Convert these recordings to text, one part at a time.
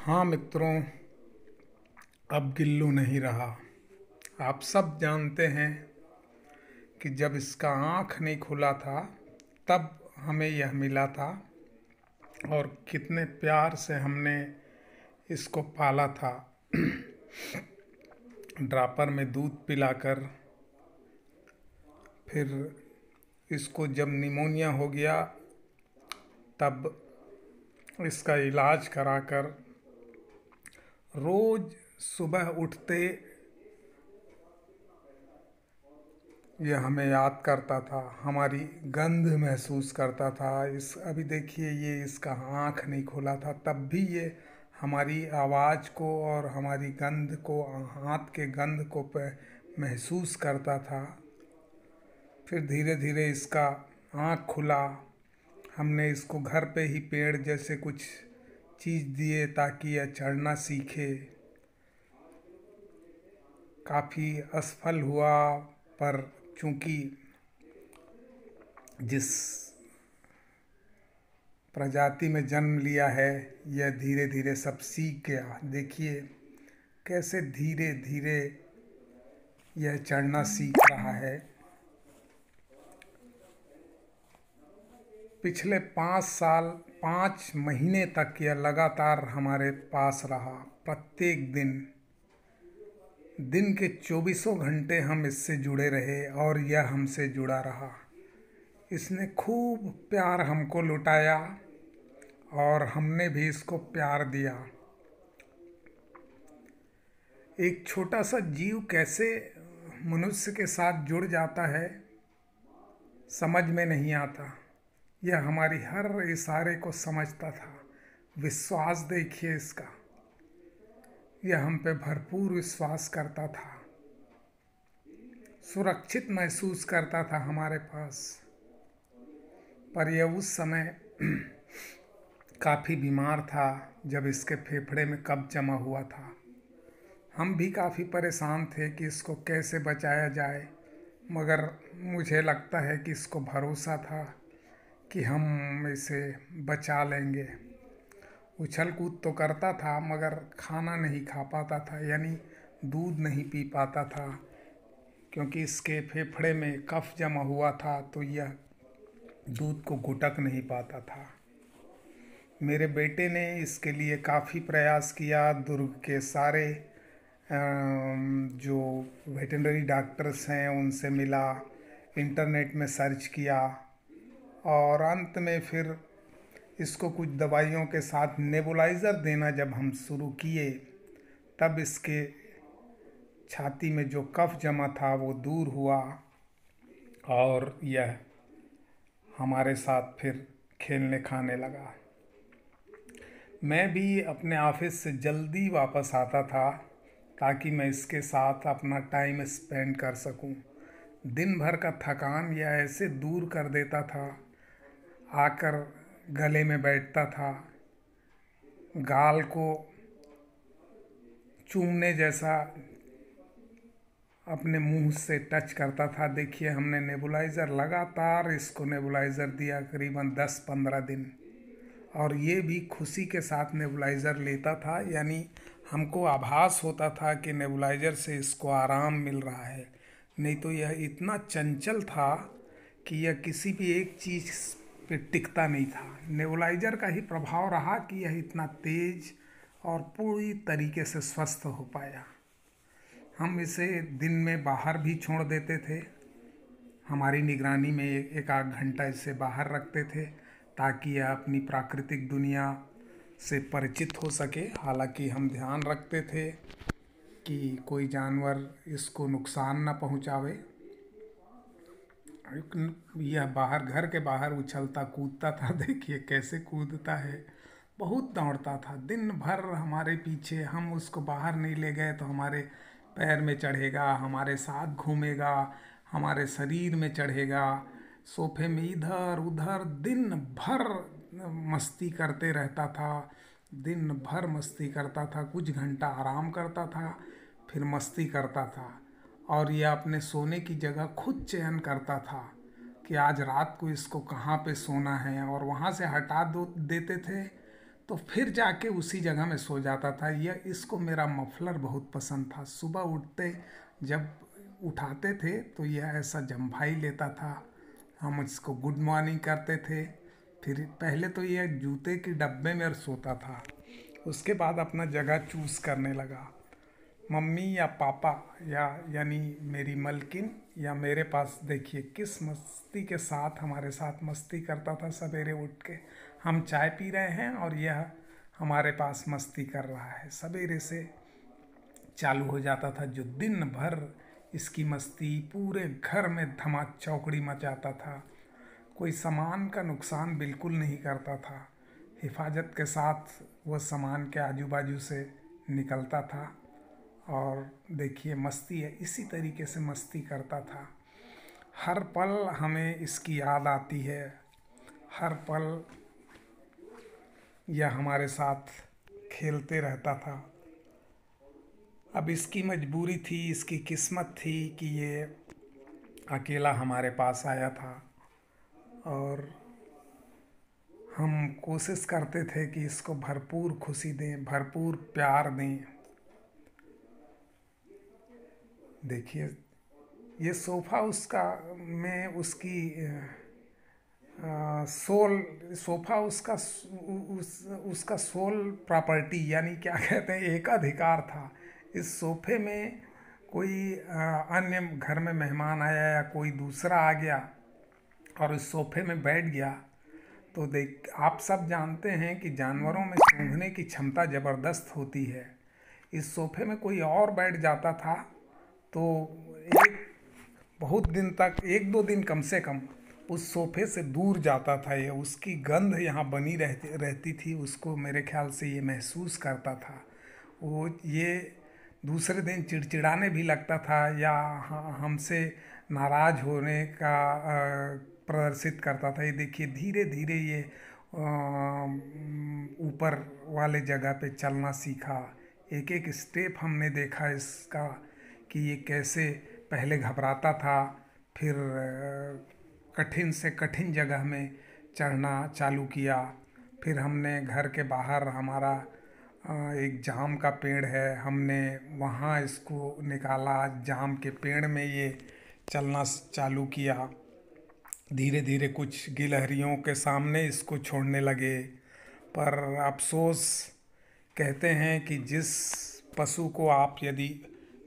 हाँ मित्रों, अब गिल्लू नहीं रहा। आप सब जानते हैं कि जब इसका आँख नहीं खुला था तब हमें यह मिला था और कितने प्यार से हमने इसको पाला था। ड्रापर में दूध पिलाकर, फिर इसको जब निमोनिया हो गया तब इसका इलाज कराकर रोज़ सुबह उठते यह हमें याद करता था, हमारी गंध महसूस करता था। इस अभी देखिए, ये इसका आँख नहीं खोला था तब भी ये हमारी आवाज़ को और हमारी गंध को, हाथ के गंध को महसूस करता था। फिर धीरे धीरे इसका आँख खुला। हमने इसको घर पे ही पेड़ जैसे कुछ चीज़ दिए ताकि यह चढ़ना सीखे। काफ़ी असफल हुआ, पर चूंकि जिस प्रजाति में जन्म लिया है यह धीरे धीरे सब सीख गया। देखिए कैसे धीरे धीरे यह चढ़ना सीख रहा है। पिछले 5 साल 5 महीने तक यह लगातार हमारे पास रहा। प्रत्येक दिन के 24 घंटे हम इससे जुड़े रहे और यह हमसे जुड़ा रहा। इसने खूब प्यार हमको लुटाया और हमने भी इसको प्यार दिया। एक छोटा सा जीव कैसे मनुष्य के साथ जुड़ जाता है, समझ में नहीं आता। यह हमारी हर इशारे को समझता था। विश्वास देखिए इसका, यह हम पे भरपूर विश्वास करता था, सुरक्षित महसूस करता था हमारे पास। पर यह उस समय काफ़ी बीमार था जब इसके फेफड़े में कब्ज जमा हुआ था। हम भी काफ़ी परेशान थे कि इसको कैसे बचाया जाए, मगर मुझे लगता है कि इसको भरोसा था कि हम इसे बचा लेंगे। उछल कूद तो करता था मगर खाना नहीं खा पाता था, यानी दूध नहीं पी पाता था, क्योंकि इसके फेफड़े में कफ जमा हुआ था तो यह दूध को घुटक नहीं पाता था। मेरे बेटे ने इसके लिए काफ़ी प्रयास किया। दुर्ग के सारे जो वेटरनरी डॉक्टर्स हैं उनसे मिला, इंटरनेट में सर्च किया और अंत में फिर इसको कुछ दवाइयों के साथ नेबुलाइज़र देना जब हम शुरू किए तब इसके छाती में जो कफ जमा था वो दूर हुआ और यह हमारे साथ फिर खेलने खाने लगा। मैं भी अपने ऑफिस से जल्दी वापस आता था ताकि मैं इसके साथ अपना टाइम स्पेंड कर सकूं। दिन भर का थकान यह ऐसे दूर कर देता था। आकर गले में बैठता था, गाल को चूमने जैसा अपने मुंह से टच करता था। देखिए, हमने नेबुलाइज़र लगातार इसको नेबुलाइज़र दिया करीबन 10-15 दिन, और ये भी खुशी के साथ नेबुलाइज़र लेता था। यानी हमको आभास होता था कि नेबुलाइज़र से इसको आराम मिल रहा है। नहीं तो यह इतना चंचल था कि यह किसी भी एक चीज़ पे टिकता नहीं था। नेबुलाइज़र का ही प्रभाव रहा कि यह इतना तेज और पूरी तरीके से स्वस्थ हो पाया। हम इसे दिन में बाहर भी छोड़ देते थे, हमारी निगरानी में एक आध घंटा इसे बाहर रखते थे ताकि यह अपनी प्राकृतिक दुनिया से परिचित हो सके। हालांकि हम ध्यान रखते थे कि कोई जानवर इसको नुकसान न पहुंचावे। यह बाहर, घर के बाहर उछलता कूदता था। देखिए कैसे कूदता है, बहुत दौड़ता था दिन भर हमारे पीछे। हम उसको बाहर नहीं ले गए तो हमारे पैर में चढ़ेगा, हमारे साथ घूमेगा, हमारे शरीर में चढ़ेगा, सोफे में इधर उधर दिन भर मस्ती करते रहता था। दिन भर मस्ती करता था, कुछ घंटा आराम करता था, फिर मस्ती करता था। और यह अपने सोने की जगह खुद चयन करता था कि आज रात को इसको कहाँ पे सोना है, और वहाँ से हटा देते थे तो फिर जाके उसी जगह में सो जाता था। यह इसको मेरा मफलर बहुत पसंद था। सुबह उठते जब उठाते थे तो यह ऐसा जम्भाई लेता था, हम इसको गुड मॉर्निंग करते थे। फिर पहले तो यह जूते के डब्बे में सोता था, उसके बाद अपना जगह चूज़ करने लगा। मम्मी या पापा यानी मेरी मलकिन या मेरे पास देखिए किस मस्ती के साथ हमारे साथ मस्ती करता था। सवेरे उठ के हम चाय पी रहे हैं और यह हमारे पास मस्ती कर रहा है। सवेरे से चालू हो जाता था जो दिन भर इसकी मस्ती पूरे घर में धमा चौकड़ी मचाता था। कोई सामान का नुकसान बिल्कुल नहीं करता था। हिफाजत के साथ वह सामान के आजू बाजू से निकलता था। और देखिए मस्ती है, इसी तरीके से मस्ती करता था। हर पल हमें इसकी याद आती है। हर पल यह हमारे साथ खेलते रहता था। अब इसकी मजबूरी थी, इसकी किस्मत थी कि ये अकेला हमारे पास आया था और हम कोशिश करते थे कि इसको भरपूर खुशी दें, भरपूर प्यार दें। देखिए ये सोफ़ा उसका में उसकी सोफ़ा उसका सोल प्रॉपर्टी यानी क्या कहते हैं एकाधिकार था। इस सोफ़े में कोई अन्य घर में मेहमान आया या कोई दूसरा आ गया और इस सोफ़े में बैठ गया तो देख, आप सब जानते हैं कि जानवरों में सूंघने की क्षमता ज़बरदस्त होती है। इस सोफ़े में कोई और बैठ जाता था तो एक बहुत दिन तक, एक दो दिन कम से कम उस सोफ़े से दूर जाता था। ये उसकी गंध यहाँ बनी रहती थी। उसको मेरे ख्याल से ये महसूस करता था। वो ये दूसरे दिन चिड़चिड़ाने भी लगता था या हमसे नाराज़ होने का प्रदर्शित करता था। ये देखिए धीरे धीरे ये ऊपर वाले जगह पे चलना सीखा। एक एक स्टेप हमने देखा इसका कि ये कैसे पहले घबराता था, फिर कठिन से कठिन जगह में चढ़ना चालू किया। फिर हमने घर के बाहर हमारा एक जाम का पेड़ है, हमने वहाँ इसको निकाला। जाम के पेड़ में ये चलना चालू किया। धीरे धीरे कुछ गिलहरियों के सामने इसको छोड़ने लगे। पर अफसोस कहते हैं कि जिस पशु को आप यदि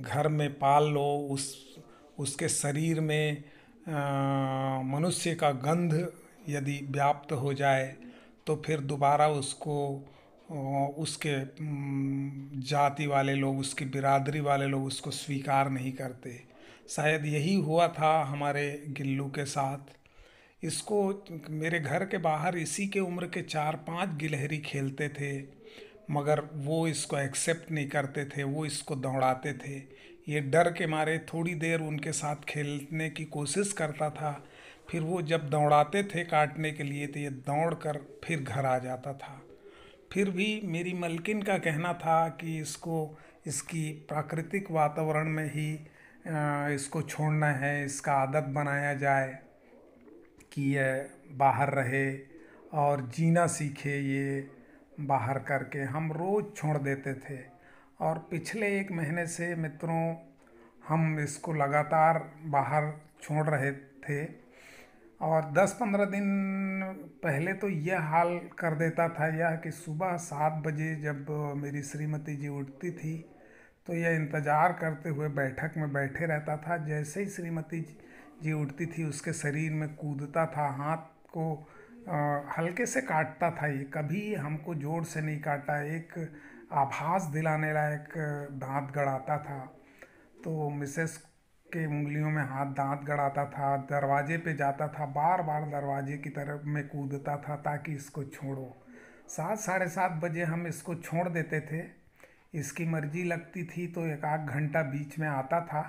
घर में पाल लो उसके शरीर में मनुष्य का गंध यदि व्याप्त हो जाए तो फिर दोबारा उसको उसके जाति वाले लोग, उसकी बिरादरी वाले लोग उसको स्वीकार नहीं करते। शायद यही हुआ था हमारे गिल्लू के साथ। इसको मेरे घर के बाहर इसी के उम्र के 4-5 गिलहरी खेलते थे, मगर वो इसको एक्सेप्ट नहीं करते थे। वो इसको दौड़ाते थे। ये डर के मारे थोड़ी देर उनके साथ खेलने की कोशिश करता था, फिर वो जब दौड़ाते थे काटने के लिए तो ये दौड़ कर फिर घर आ जाता था। फिर भी मेरी मलकिन का कहना था कि इसको इसकी प्राकृतिक वातावरण में ही इसको छोड़ना है, इसका आदत बनाया जाए कि यह बाहर रहे और जीना सीखे। ये बाहर करके हम रोज़ छोड़ देते थे और पिछले 1 महीने से मित्रों हम इसको लगातार बाहर छोड़ रहे थे। और 10-15 दिन पहले तो यह हाल कर देता था यह कि सुबह 7 बजे जब मेरी श्रीमती जी उठती थी तो यह इंतज़ार करते हुए बैठक में बैठे रहता था। जैसे ही श्रीमती जी उठती थी उसके शरीर में कूदता था, हाथ को हल्के से काटता था। ये कभी हमको जोर से नहीं काटा, एक आभास दिलाने लायक दांत गड़ाता था। तो मिसेस के उंगलियों में हाथ दांत गड़ाता था, दरवाजे पे जाता था, बार बार दरवाजे की तरफ में कूदता था ताकि इसको छोड़ो। 7-7:30 बजे हम इसको छोड़ देते थे। इसकी मर्जी लगती थी तो 1 घंटा बीच में आता था,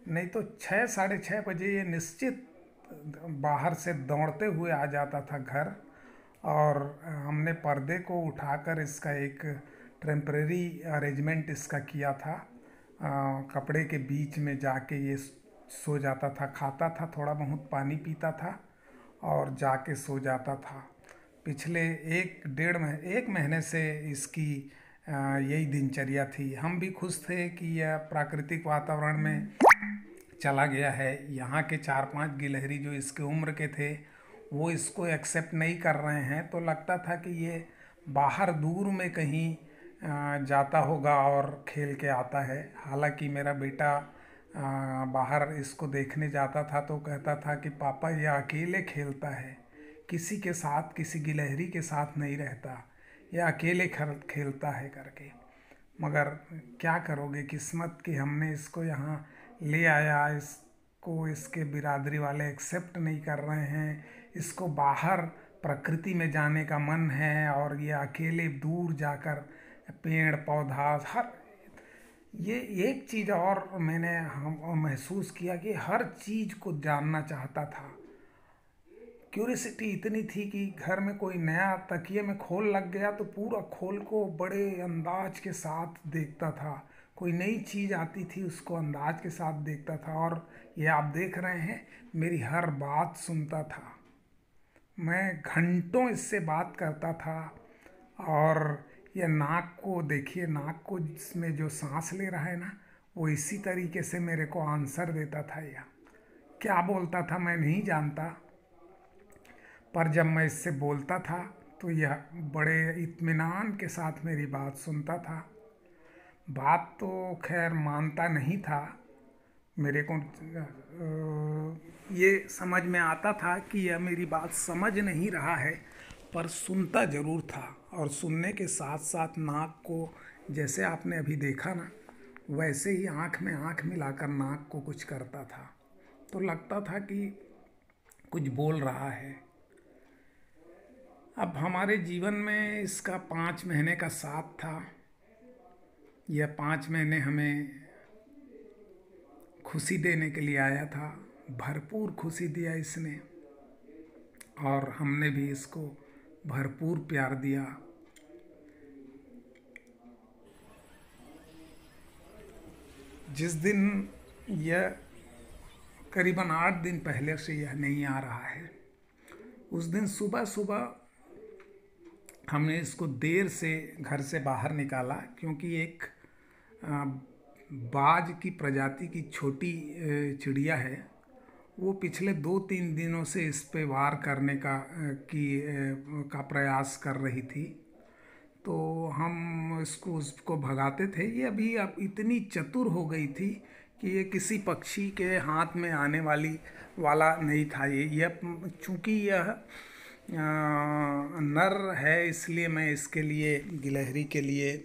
नहीं तो 6-6:30 बजे ये निश्चित बाहर से दौड़ते हुए आ जाता था घर। और हमने पर्दे को उठाकर इसका एक टेम्परेरी अरेंजमेंट इसका किया था। कपड़े के बीच में जाके ये सो जाता था, खाता था, थोड़ा बहुत पानी पीता था और जाके सो जाता था। पिछले एक महीने से इसकी यही दिनचर्या थी। हम भी खुश थे कि यह प्राकृतिक वातावरण में चला गया है। यहाँ के 4-5 गिलहरी जो इसके उम्र के थे वो इसको एक्सेप्ट नहीं कर रहे हैं, तो लगता था कि ये बाहर दूर में कहीं जाता होगा और खेल के आता है। हालांकि मेरा बेटा बाहर इसको देखने जाता था तो कहता था कि पापा ये अकेले खेलता है, किसी के साथ, किसी गिलहरी के साथ नहीं रहता, यह अकेले खेलता है करके। मगर क्या करोगे, किस्मत की हमने इसको यहाँ ले आया, इसको इसके बिरादरी वाले एक्सेप्ट नहीं कर रहे हैं, इसको बाहर प्रकृति में जाने का मन है और ये अकेले दूर जाकर पेड़ पौधा हर ये एक चीज़ और मैंने हम महसूस किया कि हर चीज़ को जानना चाहता था। क्यूरियोसिटी इतनी थी कि घर में कोई नया तकिए में खोल लग गया तो पूरा खोल को बड़े अंदाज के साथ देखता था। कोई नई चीज़ आती थी उसको अंदाज के साथ देखता था। और ये आप देख रहे हैं, मेरी हर बात सुनता था। मैं घंटों इससे बात करता था। और ये नाक को देखिए, नाक को जिसमें जो सांस ले रहा है ना, वो इसी तरीके से मेरे को आंसर देता था। या क्या बोलता था मैं नहीं जानता, पर जब मैं इससे बोलता था तो यह बड़े इत्मीनान के साथ मेरी बात सुनता था। बात तो खैर मानता नहीं था। मेरे को ये समझ में आता था कि यह मेरी बात समझ नहीं रहा है, पर सुनता ज़रूर था। और सुनने के साथ साथ नाक को, जैसे आपने अभी देखा ना, वैसे ही आँख में आँख मिलाकर नाक को कुछ करता था। तो लगता था कि कुछ बोल रहा है। अब हमारे जीवन में इसका 5 महीने का साथ था। यह 5 महीने हमें खुशी देने के लिए आया था। भरपूर खुशी दिया इसने और हमने भी इसको भरपूर प्यार दिया। जिस दिन यह करीबन 8 दिन पहले से यह नहीं आ रहा है, उस दिन सुबह सुबह हमने इसको देर से घर से बाहर निकाला, क्योंकि एक बाज की प्रजाति की छोटी चिड़िया है, वो पिछले 2-3 दिनों से इस पे वार करने का प्रयास कर रही थी। तो हम उसको भगाते थे। ये अभी अब इतनी चतुर हो गई थी कि ये किसी पक्षी के हाथ में आने वाला नहीं था। यह चूँकि यह नर है, इसलिए मैं इसके लिए, गिलहरी के लिए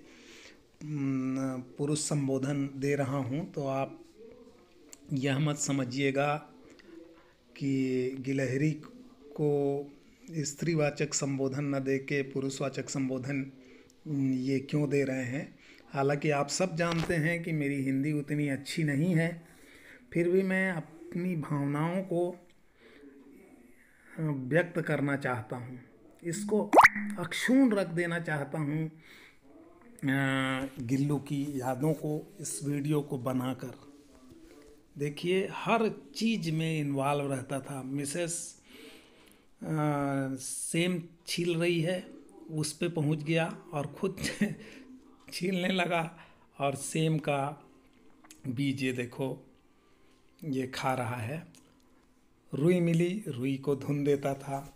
पुरुष संबोधन दे रहा हूँ। तो आप यह मत समझिएगा कि गिलहरी को स्त्रीवाचक संबोधन न दे के पुरुषवाचक संबोधन ये क्यों दे रहे हैं। हालांकि आप सब जानते हैं कि मेरी हिंदी उतनी अच्छी नहीं है, फिर भी मैं अपनी भावनाओं को व्यक्त करना चाहता हूँ, इसको अक्षुण्ण रख देना चाहता हूँ गिल्लू की यादों को इस वीडियो को बनाकर। देखिए, हर चीज़ में इन्वॉल्व रहता था। मिसेस सेम छील रही है, उस पे पहुंच गया और खुद छीलने लगा। और सेम का बीज ये देखो, ये खा रहा है। रुई मिली, रुई को धुन देता था।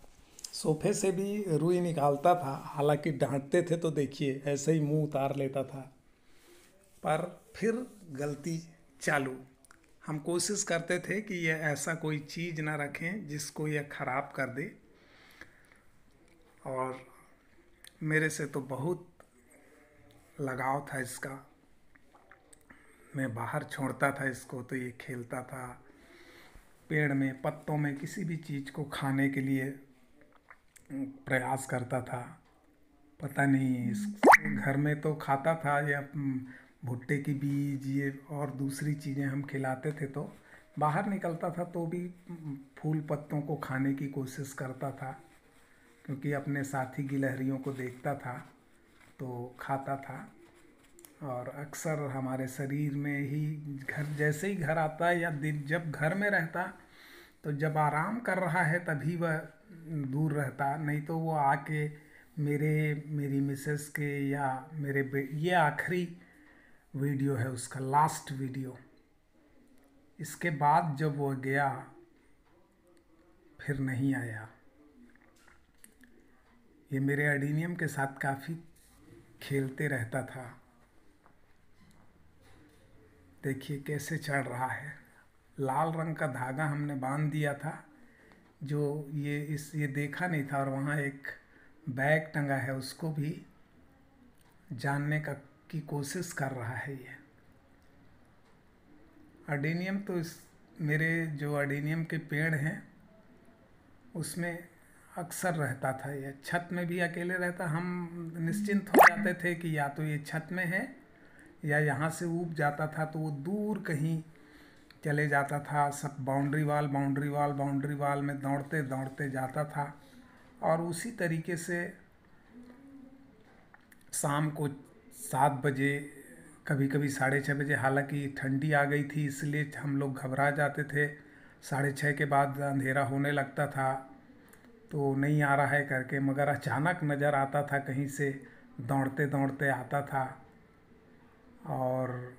सोफे से भी रुई निकालता था, हालांकि डांटते थे तो देखिए ऐसे ही मुंह उतार लेता था। पर फिर गलती चालू। हम कोशिश करते थे कि यह ऐसा कोई चीज़ ना रखें जिसको यह ख़राब कर दे। और मेरे से तो बहुत लगाव था इसका। मैं बाहर छोड़ता था इसको तो ये खेलता था, पेड़ में, पत्तों में, किसी भी चीज़ को खाने के लिए प्रयास करता था। पता नहीं, इस घर में तो खाता था, या भुट्टे की बीज ये और दूसरी चीज़ें हम खिलाते थे, तो बाहर निकलता था तो भी फूल पत्तों को खाने की कोशिश करता था, क्योंकि अपने साथी गिलहरियों को देखता था तो खाता था। और अक्सर हमारे शरीर में ही, घर जैसे ही घर आता है या दिन जब घर में रहता, तो जब आराम कर रहा है तभी वह दूर रहता, नहीं तो वो आके मेरी मिसेस के या ये आखिरी वीडियो है उसका, लास्ट वीडियो। इसके बाद जब वो गया फिर नहीं आया। ये मेरे एडीनियम के साथ काफ़ी खेलते रहता था। देखिए कैसे चढ़ रहा है। लाल रंग का धागा हमने बांध दिया था, जो ये देखा नहीं था, और वहाँ एक बैग टंगा है, उसको भी जानने की कोशिश कर रहा है ये एडीनियम। तो मेरे जो एडीनियम के पेड़ हैं उसमें अक्सर रहता था ये। छत में भी अकेले रहता, हम निश्चिंत हो जाते थे कि या तो ये छत में है या यहाँ से ऊब जाता था, तो वो दूर कहीं चले जाता था। सब बाउंड्री वाल में दौड़ते दौड़ते जाता था। और उसी तरीके से शाम को 7 बजे, कभी कभी 6:30 बजे, हालांकि ठंडी आ गई थी इसलिए हम लोग घबरा जाते थे, 6:30 के बाद अंधेरा होने लगता था, तो नहीं आ रहा है करके, मगर अचानक नज़र आता था कहीं से, दौड़ते दौड़ते आता था। और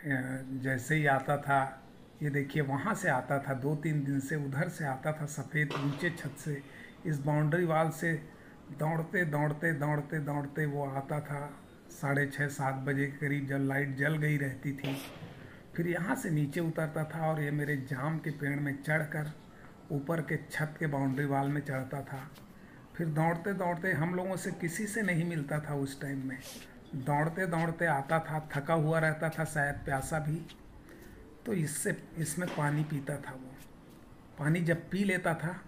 जैसे ही आता था, ये देखिए वहाँ से आता था, 2-3 दिन से उधर से आता था, सफ़ेद नीचे छत से, इस बाउंड्री वाल से दौड़ते दौड़ते दौड़ते दौड़ते वो आता था 6:30-7 बजे के करीब, जब लाइट जल गई रहती थी। फिर यहाँ से नीचे उतरता था और ये मेरे जाम के पेड़ में चढ़कर ऊपर के छत के बाउंड्री वाल में चढ़ता था। फिर दौड़ते दौड़ते, हम लोगों से किसी से नहीं मिलता था उस टाइम में, दौड़ते दौड़ते आता था, थका हुआ रहता था, शायद प्यासा भी, तो इसमें पानी पीता था। वो पानी जब पी लेता था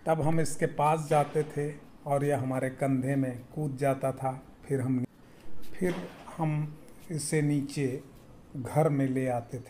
तब हम इसके पास जाते थे और यह हमारे कंधे में कूद जाता था। फिर हम इसे नीचे घर में ले आते थे।